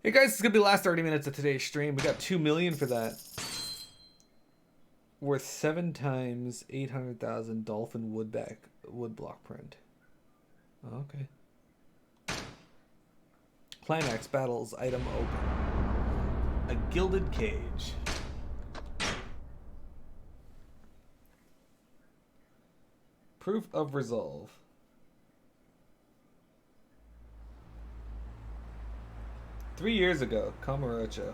Hey guys, it's gonna be the last 30 minutes of today's stream. We got 2 million for that. Worth 7 times 800,000 dolphin wood block print. Oh, okay. Climax battles item open. A gilded cage. Proof of resolve. Three years ago, Kamurocho.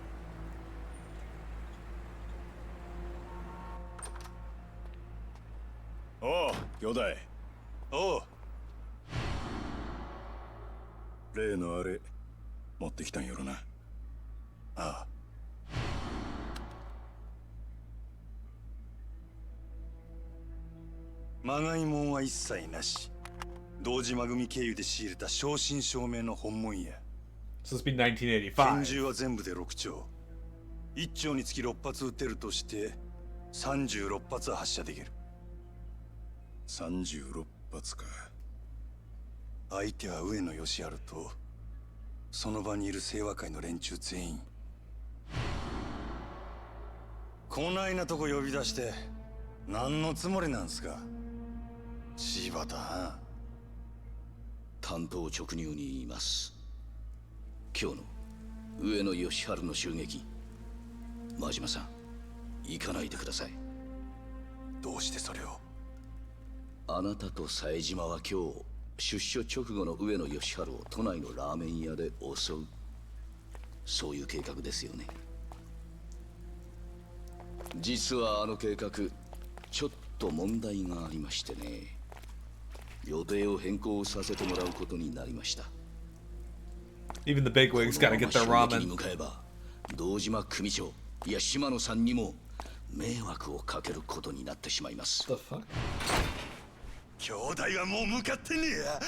Oh, 兄弟。おう。例のあれ持ってきたんやろな。ああ。まがいもんは一切なし。堂島組経由で仕入れた正真正銘の本物や。So this be 1985. 拳銃は全部で6丁。1丁につき6発撃てるとして36発は発射できる。36発か。相手は上野義治とその場にいる清和会の連中全員。こないなとこ呼び出して何のつもりなんすか、柴田。単刀直入に言います。今日の上野義治の襲撃、真島さん行かないでください。どうしてそれを？あなたと冴島は今日出所直後の上野義治を都内のラーメン屋で襲う、そういう計画ですよね。実はあの計画ちょっと問題がありましてね、予定を変更させてもらうことになりました。 Even the bigwigs gotta get their このまま襲撃 ramen. に向かえば堂島組長いや島野さんにも迷惑をかけることになってしまいます。 The fuck? 兄弟はもう向かってねえや。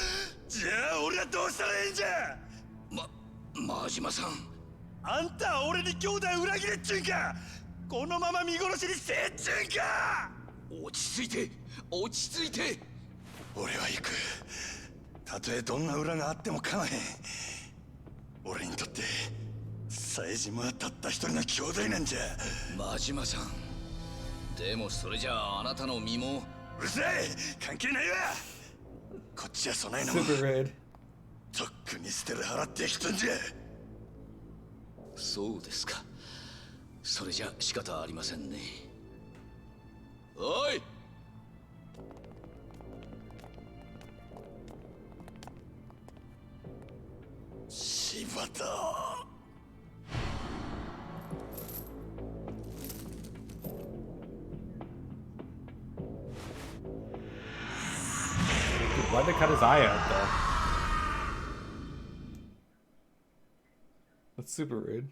じゃあ俺はどうしたらええんじゃ。真島さん、あんたは俺に兄弟裏切れっちゅうんか。このまま見殺しにせえっちゅうんか。落ち着いて落ち着いて。俺は行く。たとえどんな裏があっても構へん。俺にとって冴島はたった一人の兄弟なんじゃ。真島さん、でもそれじゃああなたの身も。うるさい、関係ないわ。こっちは備えのも Super raid. とっくに捨てる払ってきたんじゃ。そうですか。それじゃ仕方ありませんね。おい、柴田。Dude, why'd they cut his eye out though? That's super rude.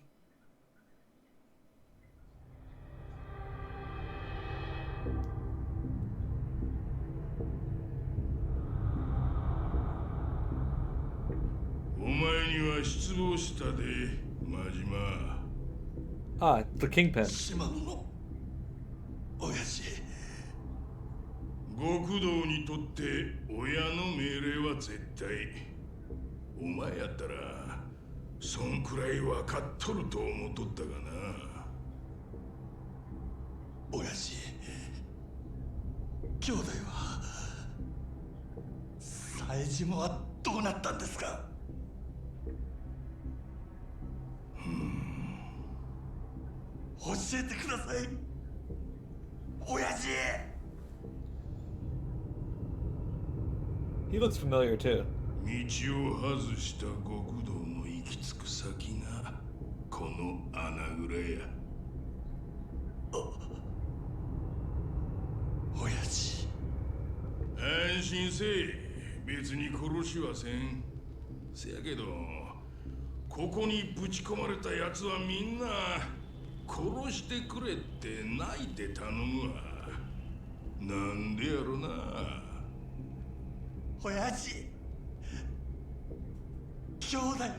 お前には失望したで、真島。 Ah, the kingpin. 島野の親父。極道にとって親の命令は絶対。お前やったらそんくらい分かっとると思っとったがな。親父、兄弟は冴島はどうなったんですか。教えてください、親父。 He looks familiar too. 道を外した極道の行き着く先がこの穴蔵や。親父。安心せえ。別に殺しはせん。せやけどここにぶち込まれた奴はみんな殺してくれって泣いて頼むわ。なんでやろな。親父、兄弟は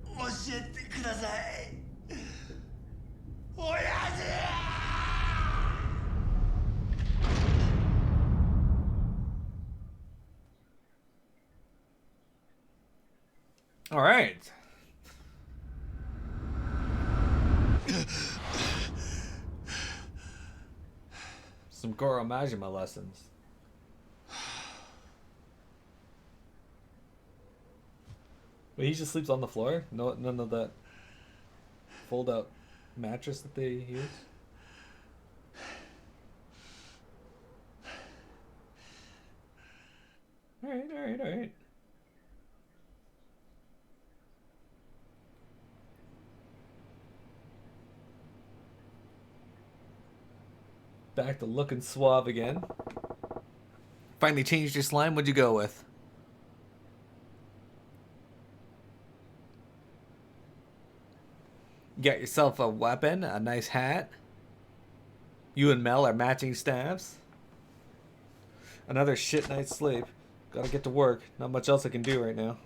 教えてください、親父。All right. Some Goro Majima lessons. Wait, he just sleeps on the floor? No, none of that fold-out mattress that they use? Alright, alright, alright. Back to looking suave again. Finally changed your slime. What'd you go with? You got yourself a weapon, a nice hat. You and Mel are matching staffs. Another shit night's sleep. Gotta get to work. Not much else I can do right now.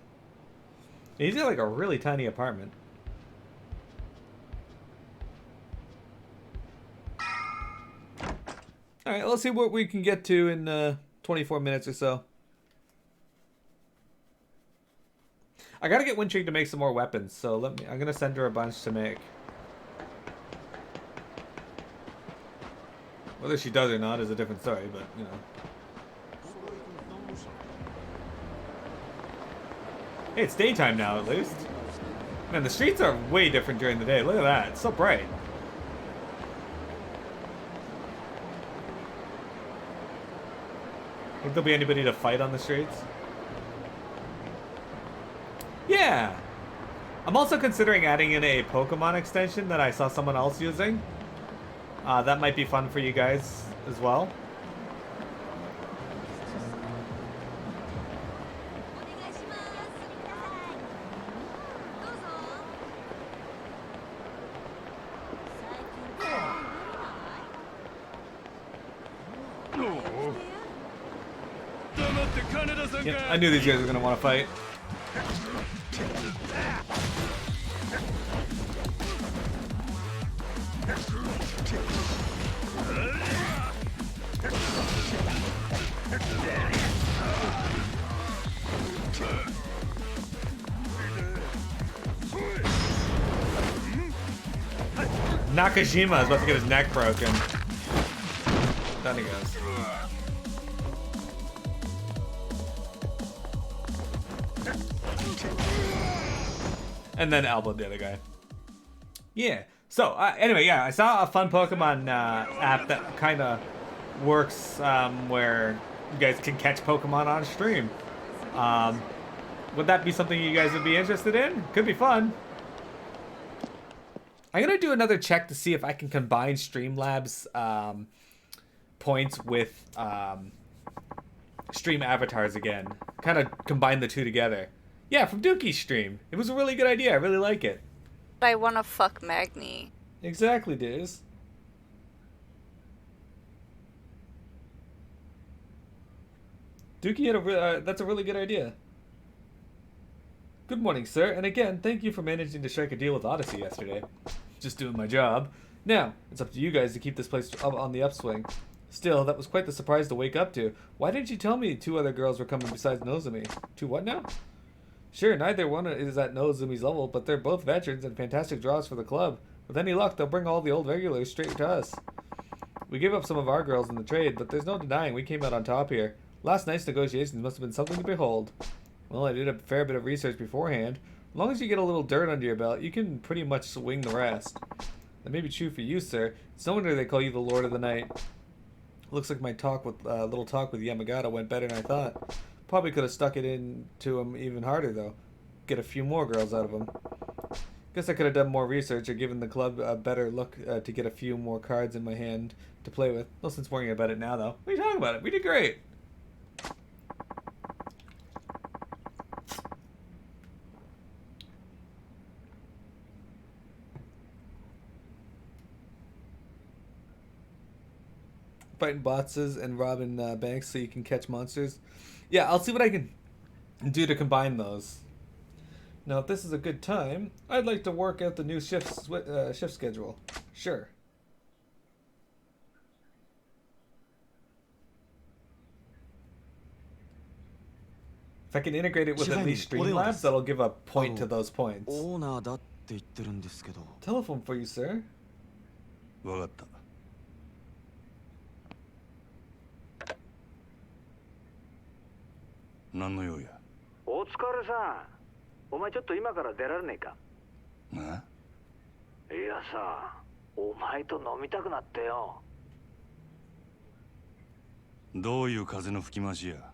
He's got like a really tiny apartment. Alright, let's see what we can get to in 24 minutes or so. I gotta get Wintrig to make some more weapons, so I'm gonna send her a bunch to make. Whether she does or not is a different story, but you know. Hey, it's daytime now at least. Man, the streets are way different during the day. Look at that, it's so bright. Think there'll be anybody to fight on the streets? Yeah! I'm also considering adding in a Pokemon extension that I saw someone else using. That might be fun for you guys as well. Yeah, I knew these guys were gonna want to fight. Nakajima is about to get his neck broken. Down he goes. And then elbowed the other guy. Yeah. So, anyway, yeah, I saw a fun Pokemon app that kind of works where you guys can catch Pokemon on stream. Would that be something you guys would be interested in? Could be fun. I'm going to do another check to see if I can combine Streamlabs points with stream avatars again. Kind of combine the two together. Yeah, from Dookie's stream. It was a really good idea. I really like it. I wanna fuck Magni. Exactly, Diz. Dookie had that's a really good idea. Good morning, sir, and again, thank you for managing to strike a deal with Odyssey yesterday. Just doing my job. Now, it's up to you guys to keep this place up on the upswing. Still, that was quite the surprise to wake up to. Why didn't you tell me 2 other girls were coming besides Nozumi? 2 what now? Sure, neither one is at Nozumi's level, but they're both veterans and fantastic draws for the club. With any luck, they'll bring all the old regulars straight to us. We gave up some of our girls in the trade, but there's no denying we came out on top here. Last night's negotiations must have been something to behold. Well, I did a fair bit of research beforehand. As long as you get a little dirt under your belt, you can pretty much swing the rest. That may be true for you, sir. It's no wonder they call you the Lord of the Night. Looks like my little talk with Yamagata went better than I thought. Probably could have stuck it into him even harder, though. Get a few more girls out of him. Guess I could have done more research or given the club a better look to get a few more cards in my hand to play with. No sense worrying about it now, though. What are you talking about? It? We did great. Fighting bosses and robbing banks so you can catch monsters. Yeah, I'll see what I can do to combine those. Now, if this is a good time, I'd like to work out the new shift schedule. Sure. If I can integrate it with at least Streamlabs, that'll give a point to those points. オーナーだって言ってるんですけど。 Telephone for you, sir. わかった。何の用や。お疲れさん。お前ちょっと今から出られねえか。な。いやさ、お前と飲みたくなってよ。どういう風の吹き回しや。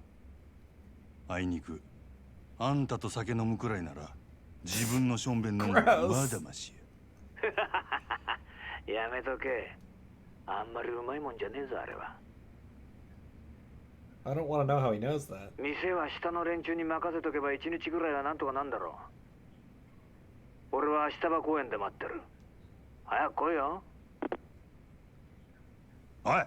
あいにくあんたと酒飲むくらいなら自分のしょんべん飲むのがまだましや。やめとけ。あんまりうまいもんじゃねえぞあれは。I don't want to know how he knows that. 店は下の連中に任せとけば一日ぐらいはなんとかなんだろう。俺は明日葉公園で待ってる。早く来いよ。おい。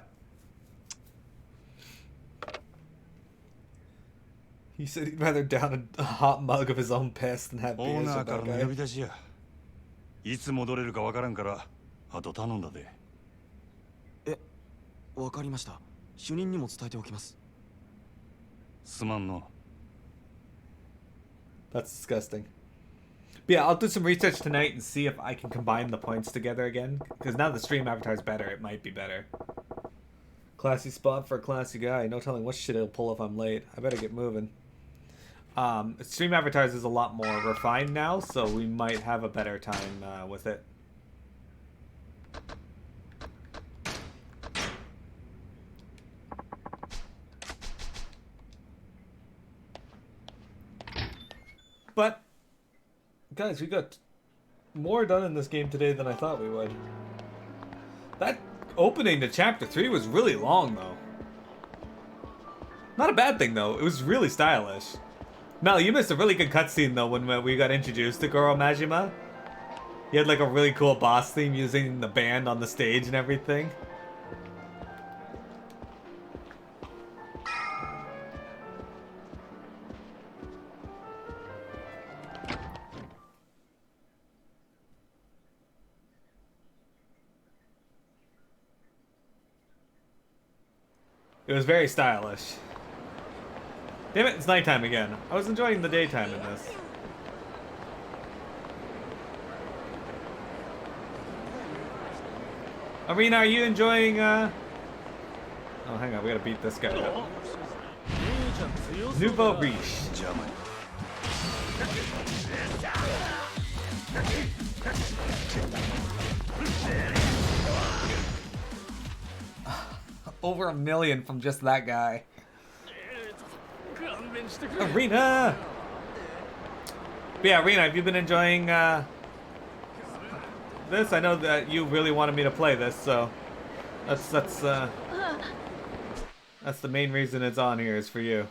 He said he'd rather down a hot mug of his own piss than have オー beers ナ with ーから that の guy. 呼び出しや。いつ戻れるかわからんからあと頼んだで。え、わかりました。主任にも伝えておきます。すまんの。 That's disgusting. But yeah, I'll do some research tonight and see if I can combine the points together again. Because now the stream avatar is better, it might be better. Classy spot for a classy guy. No telling what shit he'll pull if I'm late. I better get moving. Stream avatars is a lot more refined now, so we might have a better time with it. But, guys, we got more done in this game today than I thought we would. That opening to Chapter 3 was really long, though. Not a bad thing, though. It was really stylish. Mel, you missed a really good cutscene, though, when we got introduced to Goro Majima. He had, like, a really cool boss theme using the band on the stage and everything. It was very stylish. Damn it, it's nighttime again. I was enjoying the daytime in this. Arena, are you enjoying, Oh, hang on, we gotta beat this guy up. Nouveau Riche. 邪魔や。 Over 1 million from just that guy. Arena! But yeah, Arena, have you been enjoying this? I know that you really wanted me to play this, so that's the main reason it's on here is for you.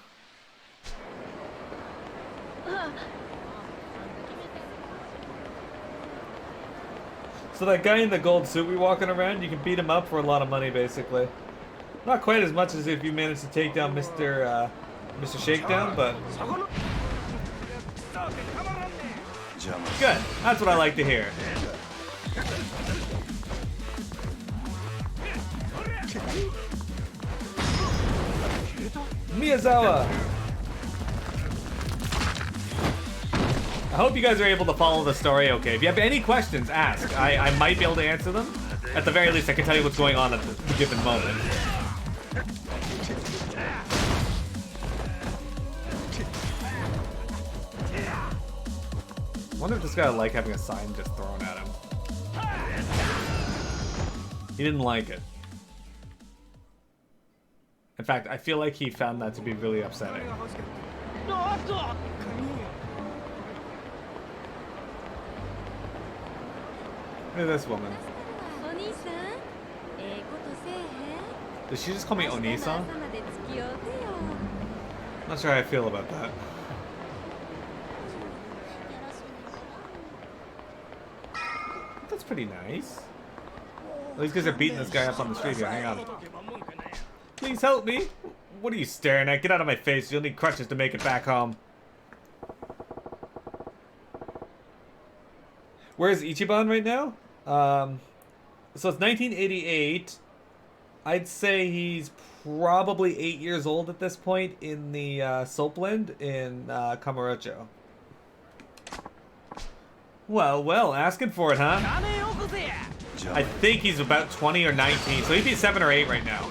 So that guy in the gold suit we walking around, you can beat him up for a lot of money, basically. Not quite as much as if you managed to take down Mr. Shakedown, but good. That's what I like to hear. Miyazawa. I hope you guys are able to follow the story okay. If you have any questions, ask. I might be able to answer them. At the very least, I can tell you what's going on at the given moment. I wonder if this guy would like having a sign just thrown at him. He didn't like it. In fact, I feel like he found that to be really upsetting. Look at this woman. Did she just call me Oni-san? Not sure how I feel about that. That's pretty nice. These guys are beating this guy up on the street here. Hang on. Please help me. What are you staring at? Get out of my face. You'll need crutches to make it back home. Where's Ichiban right now? So it's 1988. I'd say he's probably 8 years old at this point in the Soapland in Kamurocho. Well, asking for it, huh? I think he's about 20 or 19, so he'd be 7 or 8 right now.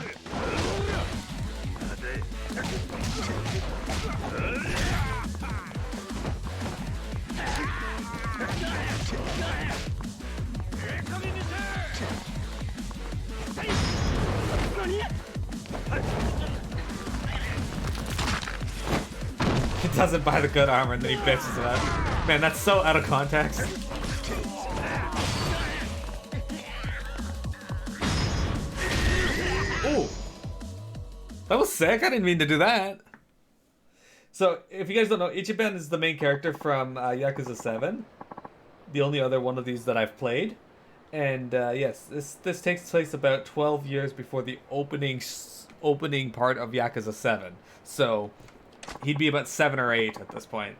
He doesn't buy the good armor and then he bitches about it. Man, that's so out of context. Ooh. That was sick. I didn't mean to do that. So, if you guys don't know, Ichiban is the main character from Yakuza 7. The only other one of these that I've played. And yes, this takes place about 12 years before the opening part of Yakuza 7. So, he'd be about 7 or 8 at this point.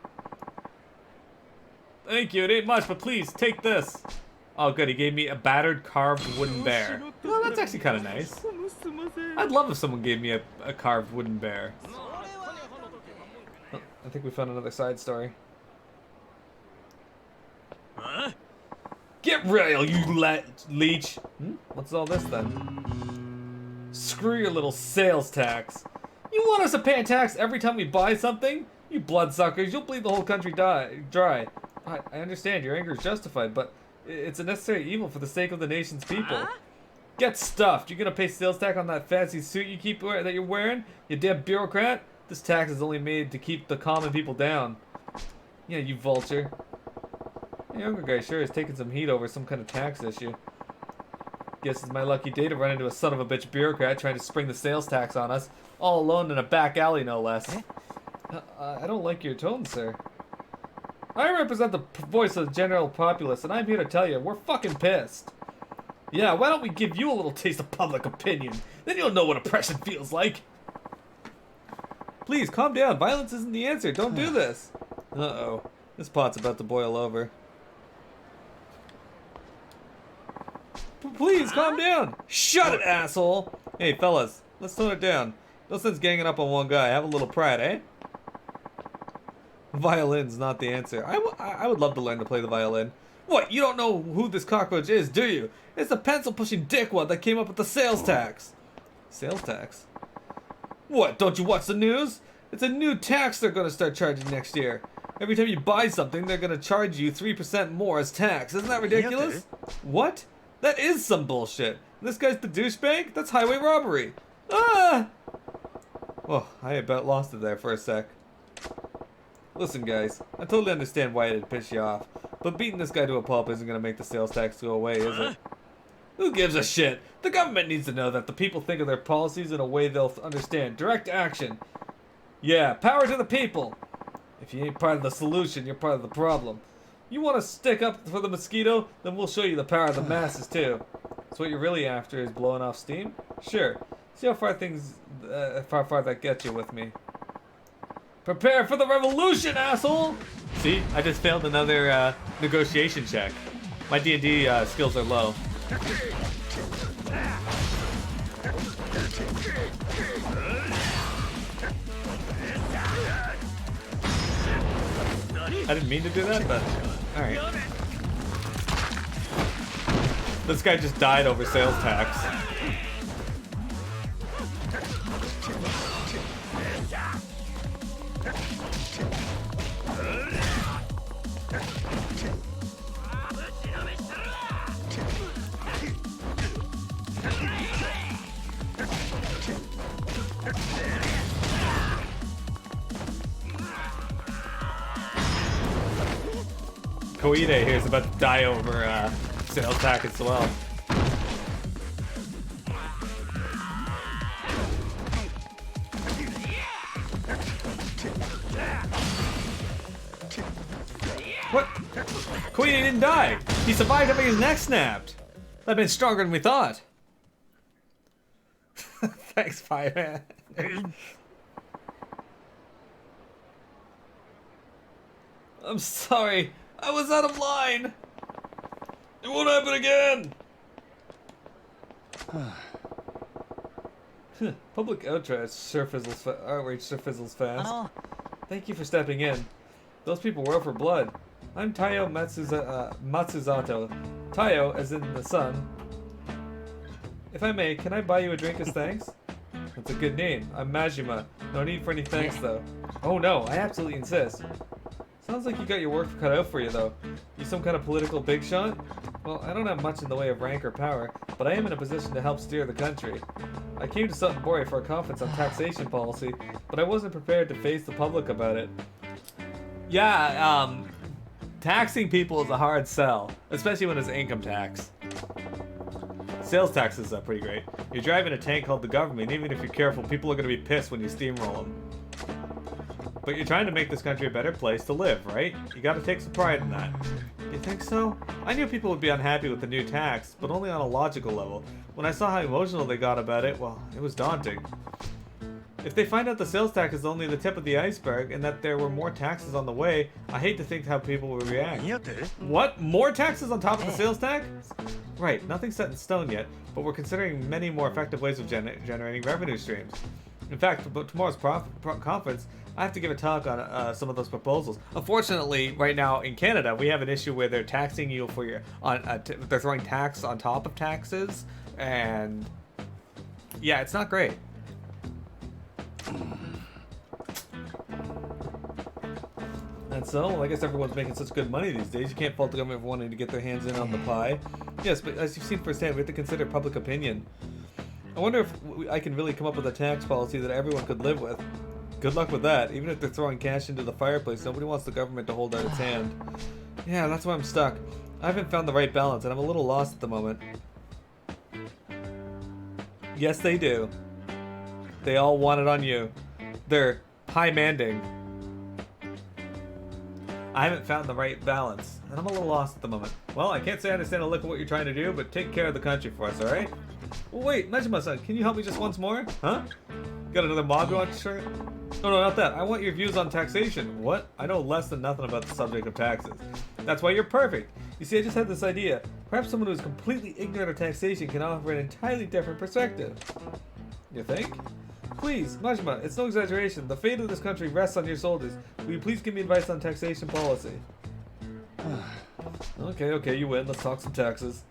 Thank you, it ain't much, but please, take this. Oh good, he gave me a battered carved wooden bear. Well, that's actually kind of nice. I'd love if someone gave me a carved wooden bear. Oh, I think we found another side story. Huh? Get real, you leech! What's all this then? Screw your little sales tax. You want us to pay a tax every time we buy something? You bloodsuckers, you'll bleed the whole country dry. I understand your anger is justified, but it's a necessary evil for the sake of the nation's people. Get stuffed. You're gonna pay sales tax on that fancy suit you that you're wearing? You damn bureaucrat. This tax is only made to keep the common people down. Yeah, you vulture. The younger guy sure is taking some heat over some kind of tax issue. Guess it's my lucky day to run into a son of a bitch bureaucrat trying to spring the sales tax on us, all alone in a back alley, no less. I don't like your tone, sir. I represent the voice of the general populace, and I'm here to tell you, we're fucking pissed. Yeah, why don't we give you a little taste of public opinion? Then you'll know what oppression feels like. Please, calm down. Violence isn't the answer. Don't do this. Uh-oh. This pot's about to boil over. Please, calm down. Shut it, asshole. Hey, fellas, let's tone it down. No sense ganging up on one guy. Have a little pride, eh? Violin's not the answer. I would love to learn to play the violin. What, you don't know who this cockroach is, do you? It's the pencil-pushing dickwad that came up with the sales tax. Sales tax? What, don't you watch the news? It's a new tax they're going to start charging next year. Every time you buy something, they're going to charge you 3% more as tax. Isn't that ridiculous? What? That is some bullshit. And this guy's the douchebag? That's highway robbery. Ah! Oh, I about lost it there for a sec. Listen, guys, I totally understand why it'd piss you off, but beating this guy to a pulp isn't going to make the sales tax go away, is it? Who gives a shit? The government needs to know that the people think of their policies in a way they'll understand. Direct action. Yeah, power to the people. If you ain't part of the solution, you're part of the problem. You want to stick up for the mosquito? Then we'll show you the power of the masses, too. So what you're really after is blowing off steam? Sure. See how far that gets you with me. Prepare for the revolution, asshole! See, I just failed another negotiation check. My D&D skills are low. I didn't mean to do that, but alright. This guy just died over sales tax. Koide here is about to die over sales tax as well. What? Koide didn't die. He survived having his neck snapped. That'd been stronger than we thought. Thanks, Fireman. I'm sorry. I was out of line. It won't happen again. Public outrage surfizzles fast. Thank you for stepping in. Those people were out for blood. I'm Taiyo Matsuzato. Taiyo, as in the sun. If I may, can I buy you a drink as thanks? That's a good name. I'm Majima. No need for any thanks, though. Oh no, I absolutely insist. Sounds like you got your work cut out for you, though. You some kind of political big shot? Well, I don't have much in the way of rank or power, but I am in a position to help steer the country. I came to Sutton for a conference on taxation policy, but I wasn't prepared to face the public about it. Yeah, taxing people is a hard sell, especially when it's income tax. Sales taxes are pretty great. You're driving a tank called the government, even if you're careful, people are going to be pissed when you steamroll them. But you're trying to make this country a better place to live, right? You gotta take some pride in that. You think so? I knew people would be unhappy with the new tax, but only on a logical level. When I saw how emotional they got about it, well, it was daunting. If they find out the sales tax is only the tip of the iceberg and that there were more taxes on the way, I hate to think how people would react. What? More taxes on top of the sales tax? Right, nothing's set in stone yet, but we're considering many more effective ways of generating revenue streams. In fact, for tomorrow's conference, I have to give a talk on some of those proposals. Unfortunately, right now in Canada, we have an issue where they're taxing you for your they're throwing tax on top of taxes, and yeah, it's not great. And so, I guess everyone's making such good money these days. You can't fault the government for wanting to get their hands in on the pie. Yes, but as you've seen firsthand, we have to consider public opinion. I wonder if I can really come up with a tax policy that everyone could live with. Good luck with that. Even if they're throwing cash into the fireplace, nobody wants the government to hold out its hand. Yeah, that's why I'm stuck. I haven't found the right balance, and I'm a little lost at the moment. Yes, they do. They all want it on you. They're high-manding. I haven't found the right balance, and I'm a little lost at the moment. Well, I can't say I understand a lick of what you're trying to do, but take care of the country for us, alright? Well, wait, Majima-san, can you help me just once more? Huh? Got another mob you want to share? No, not that. I want your views on taxation. What? I know less than nothing about the subject of taxes. That's why you're perfect. You see, I just had this idea. Perhaps someone who is completely ignorant of taxation can offer an entirely different perspective. You think? Please, Majima, it's no exaggeration. The fate of this country rests on your shoulders. Will you please give me advice on taxation policy? Okay, you win. Let's talk some taxes.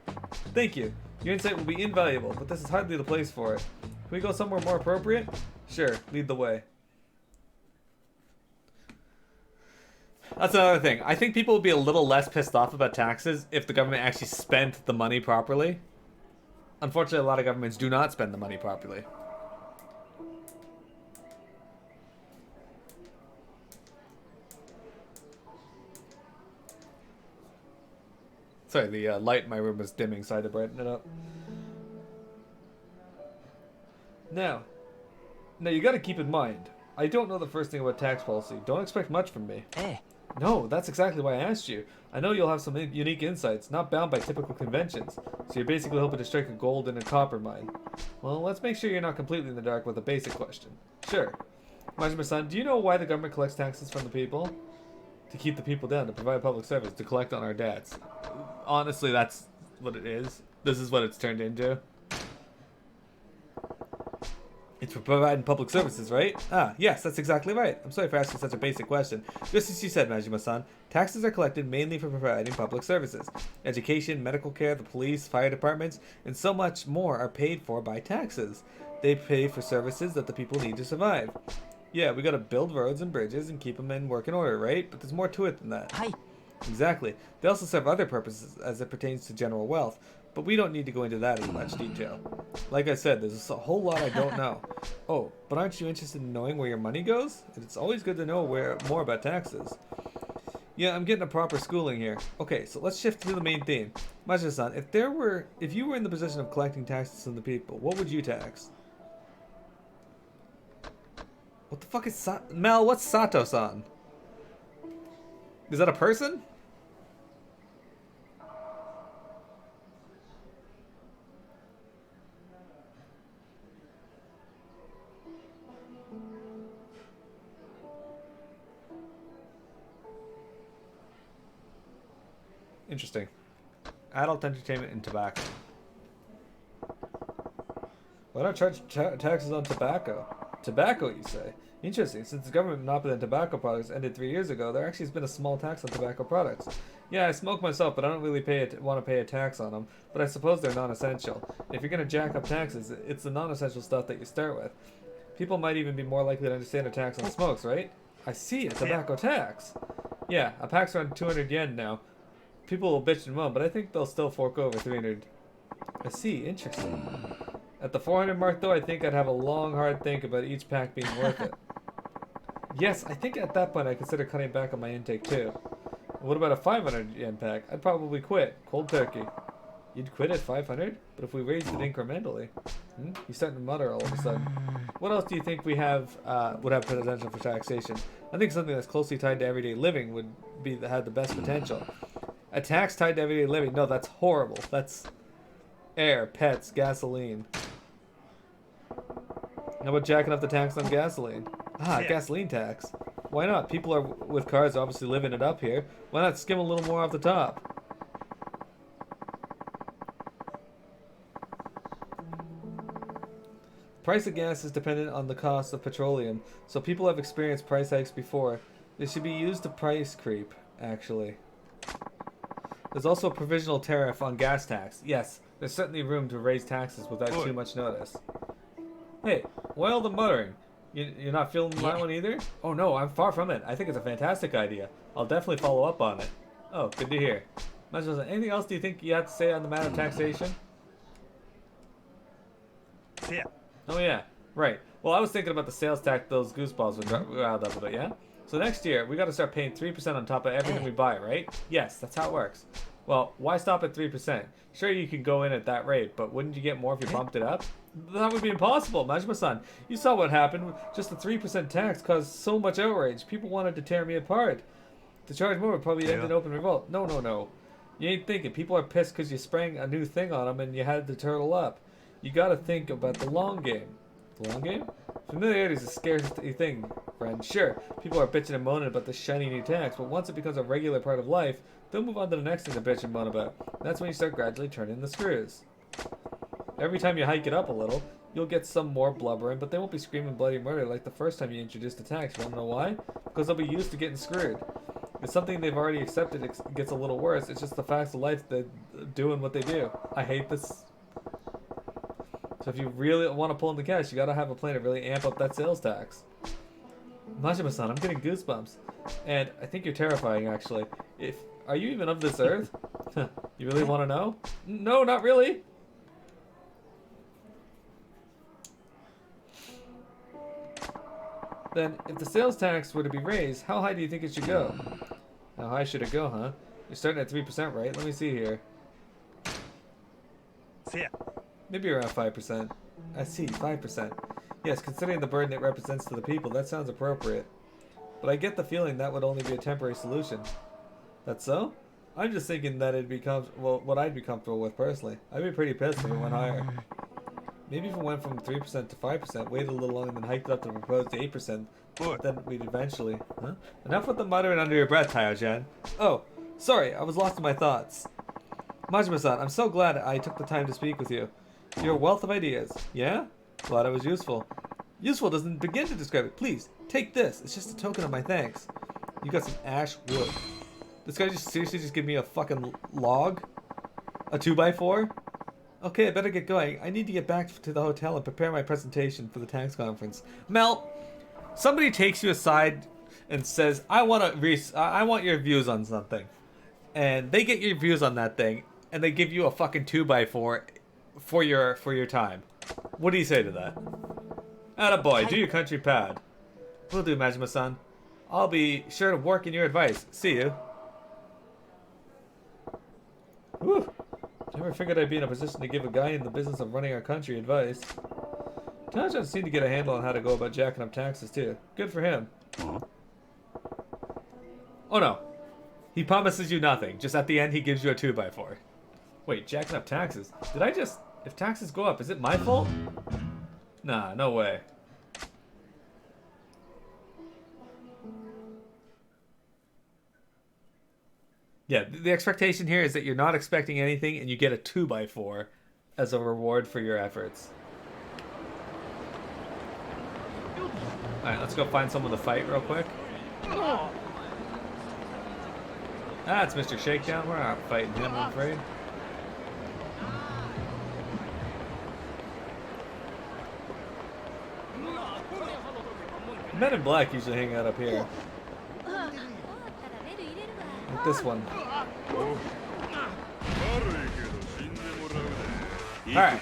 Thank you. Your insight will be invaluable, but this is hardly the place for it. Can we go somewhere more appropriate? Sure, lead the way. That's another thing. I think people would be a little less pissed off about taxes if the government actually spent the money properly. Unfortunately, a lot of governments do not spend the money properly. Sorry, the light in my room is dimming, so I had to brighten it up. Now you gotta keep in mind, I don't know the first thing about tax policy. Don't expect much from me. No, that's exactly why I asked you. I know you'll have some unique insights, not bound by typical conventions. So you're basically hoping to strike a gold and a copper mine. Well, let's make sure you're not completely in the dark with a basic question. Sure. Majima-san, do you know why the government collects taxes from the people? To keep the people down, to provide public service, to collect on our debts. Honestly, that's what it is. This is what it's turned into. It's for providing public services, right? Ah, yes, that's exactly right. I'm sorry for asking such a basic question. Just as you said, Majima-san, taxes are collected mainly for providing public services. Education, medical care, the police, fire departments, and so much more are paid for by taxes. They pay for services that the people need to survive. Yeah, we gotta build roads and bridges and keep them in working order, right? But there's more to it than that. Hi. Exactly. They also serve other purposes as it pertains to general wealth, but we don't need to go into that in much detail. Like I said, there's a whole lot I don't know. Oh, but aren't you interested in knowing where your money goes? It's always good to know more about taxes. Yeah, I'm getting a proper schooling here. Okay, so let's shift to the main theme. Majima-san, if you were in the position of collecting taxes from the people, what would you tax? What the fuck is Mel, what's Sato-san? Is that a person? Interesting. Adult entertainment and tobacco. Why not charge taxes on tobacco? Tobacco, you say? Interesting. Since the government monopoly on tobacco products ended 3 years ago, there actually has been a small tax on tobacco products. Yeah, I smoke myself, but I don't really want to pay a tax on them. But I suppose they're non-essential. If you're going to jack up taxes, it's the non-essential stuff that you start with. People might even be more likely to understand a tax on smokes, right? I see, a tobacco tax. Yeah, a pack's around 200 yen now. People will bitch and moan, but I think they'll still fork over 300. I see, interesting. At the 400 mark, though, I think I'd have a long, hard think about each pack being worth it. Yes, I think at that point I'd consider cutting back on my intake, too. What about a 500 yen pack? I'd probably quit. Cold turkey. You'd quit at 500? But if we raised it incrementally... You're starting to mutter all of a sudden. What else do you think we have would have potential for taxation? I think something that's closely tied to everyday living would have the best potential. A tax tied to everyday living? No, that's horrible. That's air, pets, gasoline. How about jacking up the tax on gasoline? Gasoline tax. Why not? People with cars are obviously living it up here. Why not skim a little more off the top? Price of gas is dependent on the cost of petroleum, so people have experienced price hikes before. They should be used to price creep, actually. There's also a provisional tariff on gas tax. Yes, there's certainly room to raise taxes without too much notice. Hey, why all the muttering? You're not feeling that one either? Oh no, I'm far from it. I think it's a fantastic idea. I'll definitely follow up on it. Oh, good to hear. Anything else do you think you have to say on the matter of taxation? Yeah. Oh yeah, right. Well, I was thinking about the sales tax those gooseballs would riled up about, yeah? So next year, we gotta start paying 3% on top of everything we buy, right? Yes, that's how it works. Well, why stop at 3%? Sure, you can go in at that rate, but wouldn't you get more if you bumped it up? That would be impossible, Majima-san. You saw what happened. Just the 3% tax caused so much outrage. People wanted to tear me apart. To charge more would probably end in open revolt. No. You ain't thinking. People are pissed because you sprang a new thing on them and you had to turtle up. You gotta think about the long game. The long game? Familiarity is a scarce thing, friend. Sure, people are bitching and moaning about the shiny new tax, but once it becomes a regular part of life, they'll move on to the next thing to bitch and moan about. That's when you start gradually turning the screws. Every time you hike it up a little, you'll get some more blubbering, but they won't be screaming bloody murder like the first time you introduced the tax. You wanna know why? Because they'll be used to getting screwed. It's something they've already accepted. It gets a little worse. It's just the facts of life that doing what they do. I hate this. So if you really want to pull in the cash, you gotta have a plan to really amp up that sales tax. Majima-san, I'm getting goosebumps. And I think you're terrifying, actually. Are you even of this earth? You really want to know? No, not really. Then, if the sales tax were to be raised, how high do you think it should go? How high should it go, huh? You're starting at 3%, right? Let me see here. Maybe around 5%. I see, 5%. Yes, considering the burden it represents to the people, that sounds appropriate. But I get the feeling that would only be a temporary solution. That's so? I'm just thinking that it'd be what I'd be comfortable with personally. I'd be pretty pissed if it went higher. Maybe if it went from 3% to 5%, waited a little longer, and then hiked it up to proposed 8%, then we'd eventually... Huh? Enough with the muttering under your breath, Tayo-chan. Oh, sorry, I was lost in my thoughts. Majima-san, I'm so glad I took the time to speak with you. You're a wealth of ideas. Yeah? Glad I was useful. Useful doesn't begin to describe it. Please, take this. It's just a token of my thanks. You got some ash wood. This guy seriously just give me a fucking log? A 2x4? Okay, I better get going. I need to get back to the hotel and prepare my presentation for the tax conference. Mel, somebody takes you aside and says, I want your views on something. And they get your views on that thing, and they give you a fucking 2x4 for your time. What do you say to that? Attaboy, do your country proud. Will do, Majima-san. I'll be sure to work in your advice. See you. Whew. Never figured I'd be in a position to give a guy in the business of running our country advice. Taja seemed to get a handle on how to go about jacking up taxes too. Good for him. Oh no. He promises you nothing. Just at the end he gives you a 2x4. Wait, jacking up taxes? Did I just... If taxes go up, is it my fault? Nah, no way. Yeah, the expectation here is that you're not expecting anything and you get a 2x4 as a reward for your efforts. Alright, let's go find someone to fight real quick. Ah, it's Mr. Shakedown. We're not fighting him, I'm afraid. Men in Black usually hang out up here. Like this one. Alright.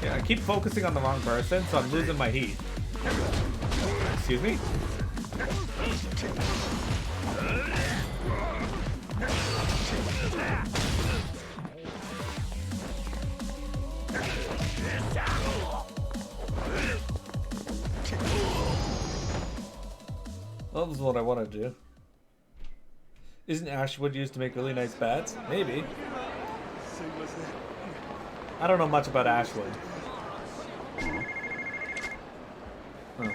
Yeah, I keep focusing on the wrong person, so I'm losing my heat. Excuse me? That was what I wanted to do. Isn't ashwood used to make really nice bats? Maybe. I don't know much about ashwood. Huh.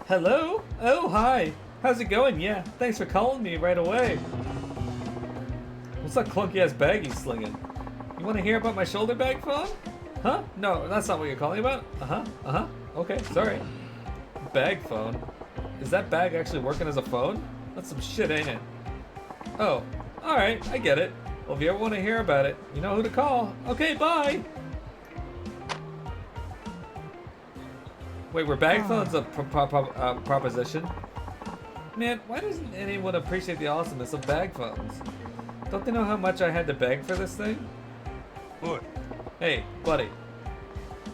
Hello? Oh, hi. How's it going? Yeah, thanks for calling me right away. What's that clunky ass bag he's slinging? You want to hear about my shoulder bag phone? Huh? No, that's not what you're calling about? Uh-huh. Okay, sorry. Bag phone? Is that bag actually working as a phone? That's some shit, ain't it? Oh, alright, I get it. Well, if you ever want to hear about it, you know who to call. Okay, bye! Wait, were bag phones a proposition? Man, why doesn't anyone appreciate the awesomeness of bag phones? Don't they know how much I had to beg for this thing? What? Hey, buddy.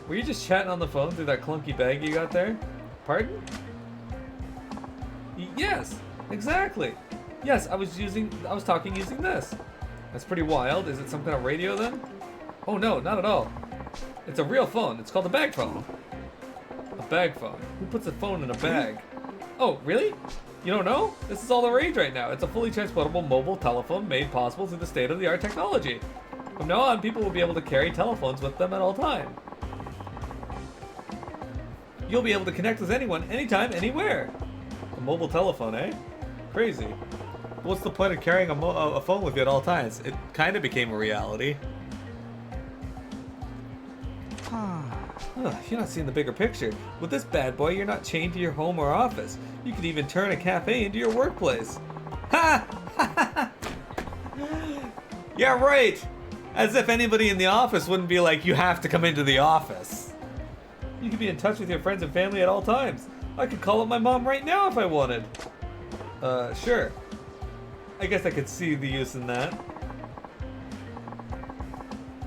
Were you just chatting on the phone through that clunky bag you got there? Pardon? Yes, exactly. Yes, I was talking using this. That's pretty wild. Is it some kind of radio then? Oh no, not at all. It's a real phone. It's called a bag phone. A bag phone. Who puts a phone in a bag? Oh, really? You don't know? This is all the rage right now. It's a fully transportable mobile telephone made possible through the state-of-the-art technology. From now on, people will be able to carry telephones with them at all times. You'll be able to connect with anyone, anytime, anywhere. A mobile telephone, eh? Crazy. What's the point of carrying a phone with you at all times? It kind of became a reality. You're not seeing the bigger picture. With this bad boy, you're not chained to your home or office. You could even turn a cafe into your workplace. Ha! Yeah, right! As if anybody in the office wouldn't be like, you have to come into the office. You could be in touch with your friends and family at all times. I could call up my mom right now if I wanted. Sure. I guess I could see the use in that.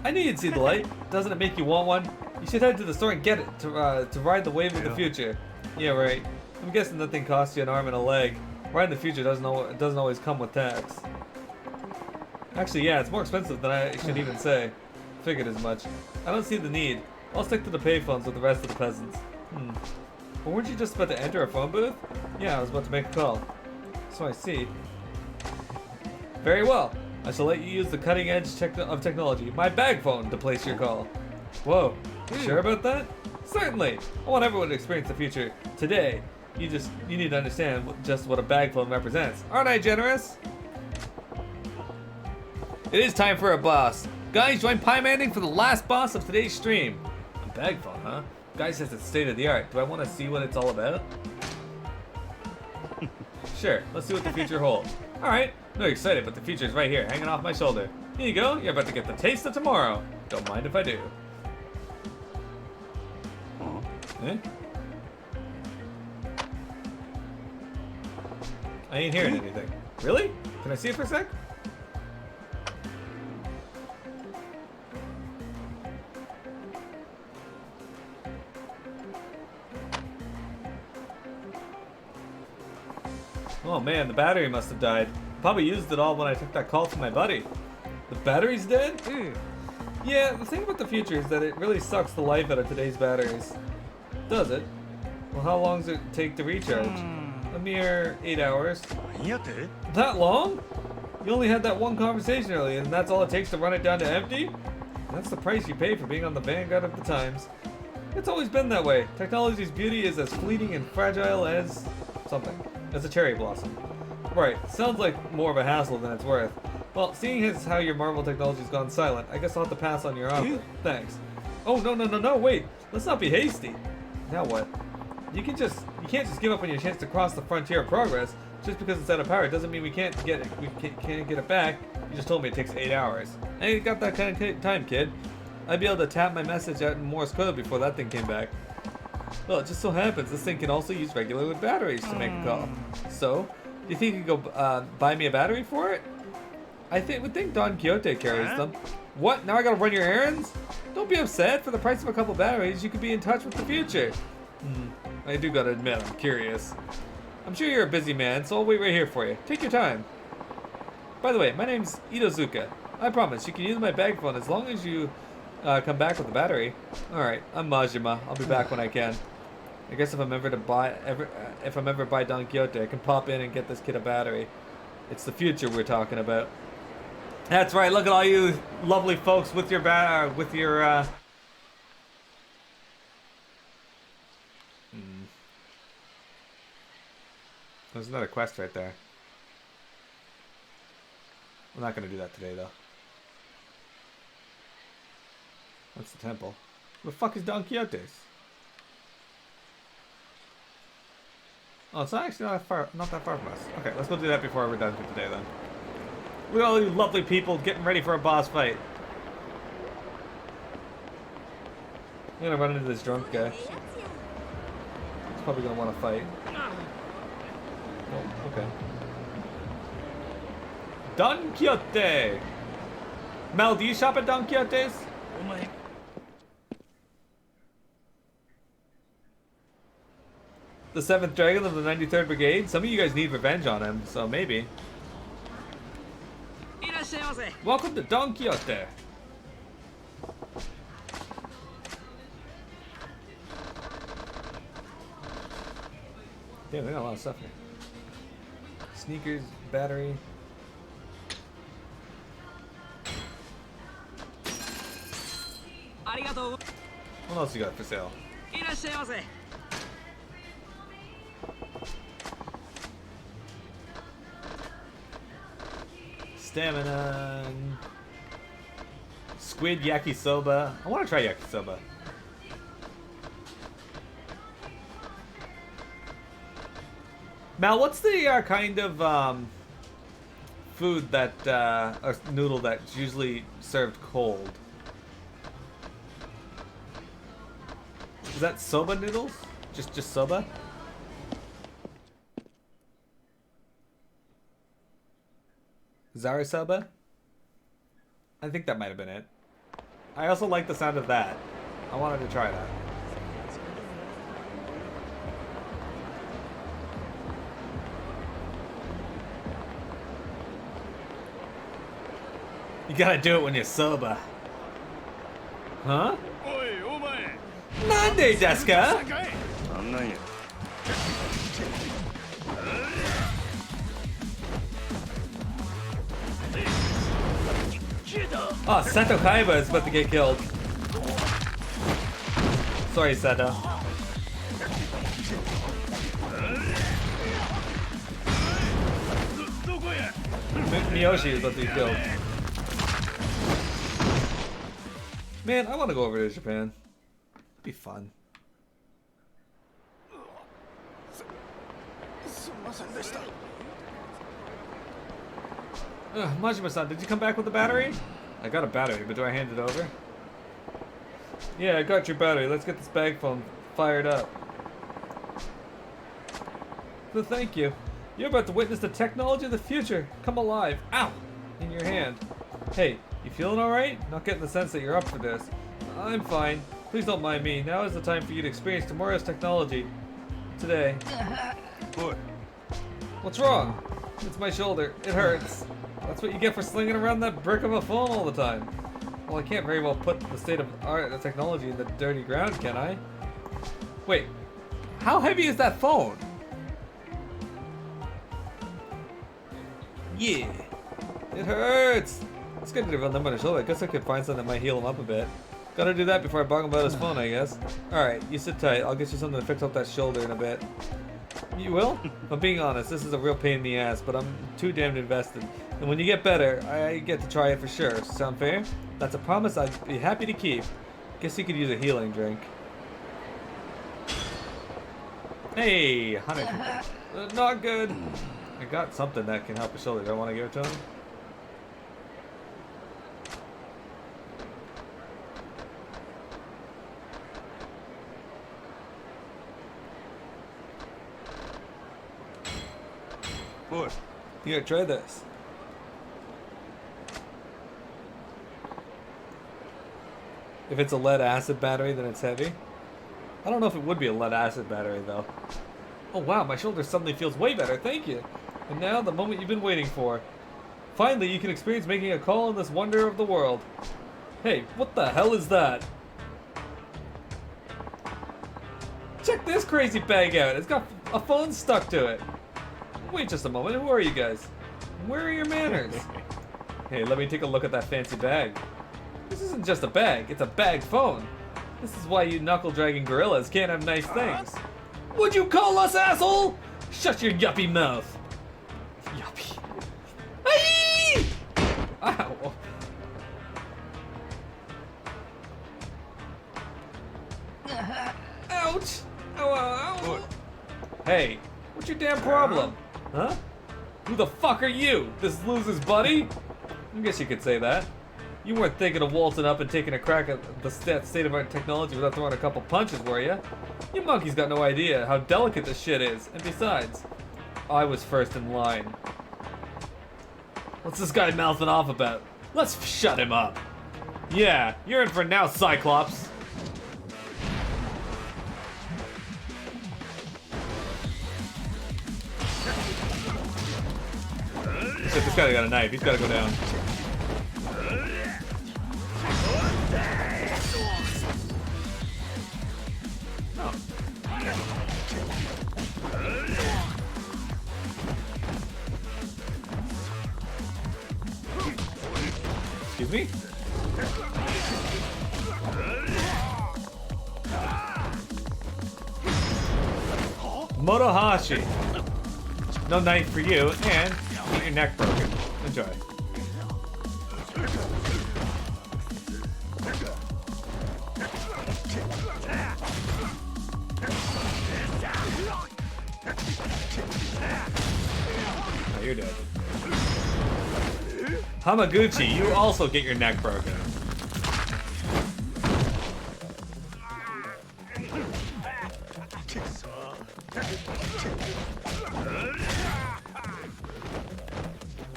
I knew you'd see the light. Doesn't it make you want one? You should head to the store and get it to ride the wave of the future. Yeah, right. I'm guessing that thing costs you an arm and a leg. Riding the future doesn't always come with tax. Actually, yeah, it's more expensive than I should even say. Figured as much. I don't see the need. I'll stick to the payphones with the rest of the peasants. But weren't you just about to enter a phone booth? Yeah, I was about to make a call. So I see. Very well. I shall let you use the cutting edge of technology, my bag phone, to place your call. Whoa, you sure about that? Certainly. I want everyone to experience the future today. You need to understand just what a bag phone represents. Aren't I generous? It is time for a boss. Guys, join Pie Manning for the last boss of today's stream. A bag phone, huh? Guy says it's state of the art. Do I want to see what it's all about? Sure, let's see what the future holds. Alright, no, you're excited, but the future's right here, hanging off my shoulder. Here you go, you're about to get the taste of tomorrow. Don't mind if I do. Eh? I ain't hearing anything. Really? Can I see it for a sec? Oh man, the battery must have died. Probably used it all when I took that call from my buddy. The battery's dead? Yeah, the thing about the future is that it really sucks the life out of today's batteries. Does it? Well, how long does it take to recharge? A mere 8 hours. That long? You only had that one conversation earlier, and that's all it takes to run it down to empty? That's the price you pay for being on the vanguard of the times. It's always been that way. Technology's beauty is as fleeting and fragile as something. As a cherry blossom. Right, sounds like more of a hassle than it's worth. Well, seeing as how your Marvel technology's gone silent, I guess I'll have to pass on your offer. Thanks. Oh, no, wait. Let's not be hasty. Now what? You can't just give up on your chance to cross the frontier of progress. Just because it's out of power doesn't mean we can't get it back. You just told me it takes 8 hours. I ain't got that kind of time, kid. I'd be able to tap my message out in Morse code before that thing came back. Well, it just so happens this thing can also use regular batteries to make a call. So, do you think you could go buy me a battery for it? I would think Don Quixote carries them. What? Now I gotta run your errands? Don't be upset. For the price of a couple batteries, you could be in touch with the future. I do gotta admit, I'm curious. I'm sure you're a busy man, so I'll wait right here for you. Take your time. By the way, my name's Idozuka. I promise, you can use my bag phone as long as you come back with a battery. Alright, I'm Majima. I'll be back when I can. I guess if I'm ever by Don Quixote, I can pop in and get this kid a battery. It's the future we're talking about. That's right, look at all you lovely folks with your There's another quest right there. We're not gonna do that today, though. That's the temple. Where the fuck is Don Quixote's? Oh, it's not actually not that far from us. Okay, let's go do that before we're done for today, then. Look at all you lovely people getting ready for a boss fight. I'm gonna run into this drunk guy. He's probably gonna want to fight. Oh, okay. Don Quixote! Mel, do you shop at Don Quixote's? The 7th Dragon of the 93rd Brigade? Some of you guys need revenge on him, so maybe. Welcome to Don Quixote! Damn, they got a lot of stuff here. Sneakers, battery. What else you got for sale? Stamina. Squid yakisoba. I want to try yakisoba. Mal, what's the kind of food that a noodle that's usually served cold? Is that soba noodles? Just soba? Zarasoba? I think that might have been it. I also like the sound of that. I wanted to try that. You gotta do it when you're sober. Huh? Nande desu ka? Oh, Seto Kaiba is about to get killed. Sorry, Seto. Miyoshi is about to be killed. Man, I want to go over to Japan. It'd be fun. Majima-san, did you come back with the battery? I got a battery, but do I hand it over? Yeah, I got your battery. Let's get this bag phone fired up. So thank you. You're about to witness the technology of the future come alive. Ow! In your hand. Hey, you feeling alright? Not getting the sense that you're up for this. I'm fine. Please don't mind me. Now is the time for you to experience tomorrow's technology. Today. What? What's wrong? It's my shoulder. It hurts. That's what you get for slinging around that brick of a phone all the time. Well, I can't very well put the state of art and technology in the dirty ground, can I? Wait. How heavy is that phone? Yeah. It hurts. It's good to run them on his shoulder. I guess I could find something that might heal him up a bit. Gotta do that before I bug him about his phone, I guess. Alright, you sit tight. I'll get you something to fix up that shoulder in a bit. You will? If I'm being honest, this is a real pain in the ass, but I'm too damned invested. And when you get better, I get to try it for sure. Sound fair? That's a promise I'd be happy to keep. Guess you could use a healing drink. Hey, honey. Not good. I got something that can help his shoulder. Do I want to give it to him?おい Here, try this. If it's a lead acid battery, then it's heavy. I don't know if it would be a lead acid battery, though. Oh wow, my shoulder suddenly feels way better, thank you. And now, the moment you've been waiting for. Finally, you can experience making a call in this wonder of the world. Hey, what the hell is that? Check this crazy bag out, it's got a phone stuck to it. Wait just a moment, who are you guys? Where are your manners? Hey, let me take a look at that fancy bag. This isn't just a bag, it's a bag phone. This is why you knuckle-dragging gorillas can't have nice things. Would you call us, asshole? Shut your yuppie mouth. Yuppie. Aye! Ow. Ouch! Ow, ow, ow. Hey, what's your damn problem? Huh? Who the fuck are you? This loser's buddy? I guess you could say that. You weren't thinking of waltzing up and taking a crack at the state-of-art technology without throwing a couple punches, were you? You monkeys got no idea how delicate this shit is. And besides, I was first in line. What's this guy mouthing off about? Let's shut him up. Yeah, you're in for now, Cyclops. Shit, this guy got a knife. He's got to go down. Excuse me? Motohashi. No knife for you, and get your neck broken. Enjoy. Oh, you're dead. Hamaguchi, you also get your neck broken.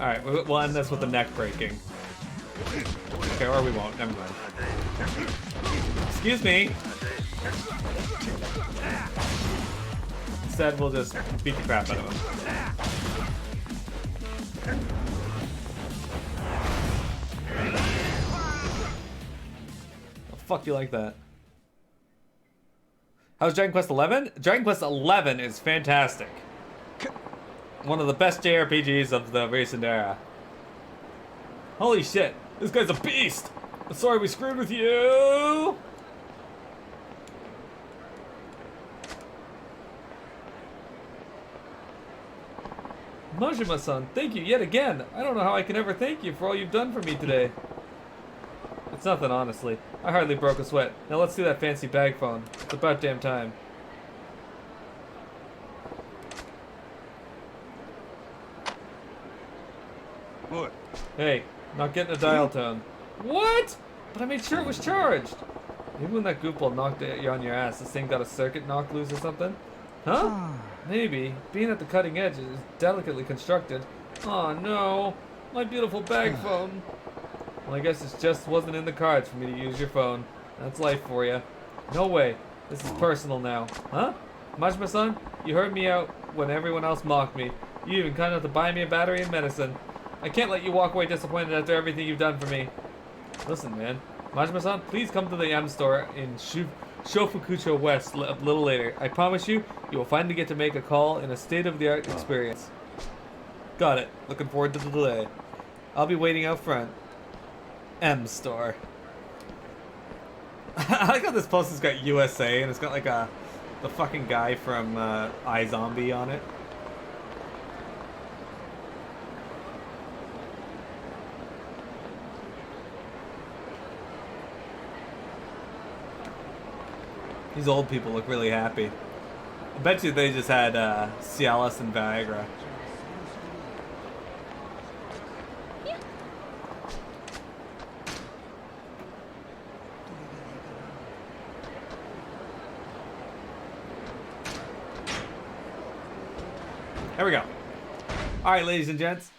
Alright, we'll end this with the neck breaking. Okay, or we won't. Never mind. Excuse me! Instead, we'll just beat the crap out of him. Oh, fuck you like that. How's Dragon Quest 11? Dragon Quest 11 is fantastic. One of the best JRPGs of the recent era. Holy shit, this guy's a beast! I'm sorry we screwed with you! Majima-san, thank you yet again. I don't know how I can ever thank you for all you've done for me today. It's nothing, honestly. I hardly broke a sweat. Now let's do that fancy bag phone. It's about damn time. What? Hey, not getting a dial tone. What? But I made sure it was charged. Maybe when that goofball knocked you on your ass, this thing got a circuit knocked loose or something? Huh? Maybe. Being at the cutting edge is delicately constructed. Oh no, my beautiful bag phone. Well, I guess it just wasn't in the cards for me to use your phone. That's life for you. No way. This is personal now. Huh? Majima-san, you heard me out when everyone else mocked me. You even kind enough to buy me a battery and medicine. I can't let you walk away disappointed after everything you've done for me. Listen, man. Majima-san, please come to the M store in Shofukucho West a little later. I promise you, you will finally get to make a call in a state-of-the-art experience. Got it. Looking forward to the delay. I'll be waiting out front. M store. I like how this poster's got USA and it's got like the fucking guy from iZombie on it. These old people look really happy. I bet you they just had Cialis and Viagra. There we go. All right, ladies and gents.